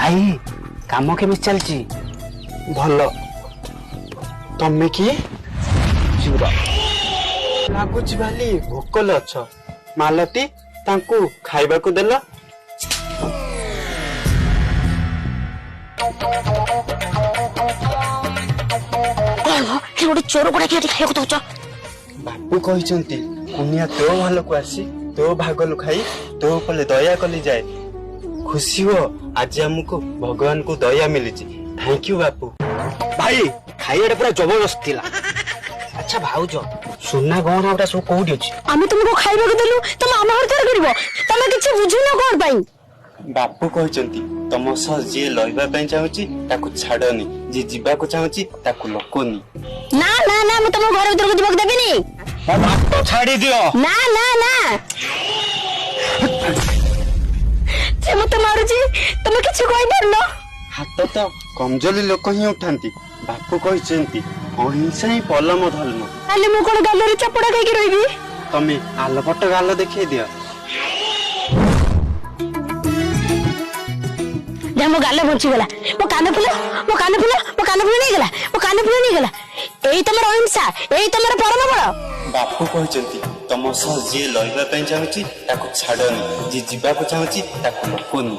भाई काम केमिति चलची भल तमे किए शिवरा लगुच भाली भोकल अछ मालती तांकू खाइबा को देला गोटे चोर गुड़ा किए खाइबा दउछ बापू कहिसंती कुनिया तो भाल को आसी तो भागलु खाई तो पले दया कली जाए खुशी हो आज हमको भगवान को दया मिली थैंक यू बापू भाई खाइबा पूरा जबरदस्त थिला अच्छा भाउज सोना गहना उटा सब कोउडी अछि आमे तुमको खाइबा को देलु तुम आम हरतार करबो तमे किछ बुझिनो कोन पई बापू कहिसंती तम सह जे लइबा पई चाहूची ताकू छाडनी जे जीवा को चाहूची ताकू लकोनी ना ना ना मैं तुम घर भीतर को जीवक देबिनी बात तो छाड़ी दियो ना ना ना जे मते मारुची तुम किछ कोइ परलो हाथ तो कमजोरी लोक ही उठांती बापू कहिसंती अहिंसा ही परम धर्म ताले मु कोन गालरे चपड़ा खाई के रहिबी तमे आलपट गाल देखै दियो जे मो गाल बंची गला मो कान फुल नहीं गला मो कान फुल नहीं गला एई तमर अहिंसा एई तमर परम बळ बापू कहिसंती तम सह जे लइबा पई चाहूची ताकू छाडनी जे जीवा को चाहूची ताकू लकोनी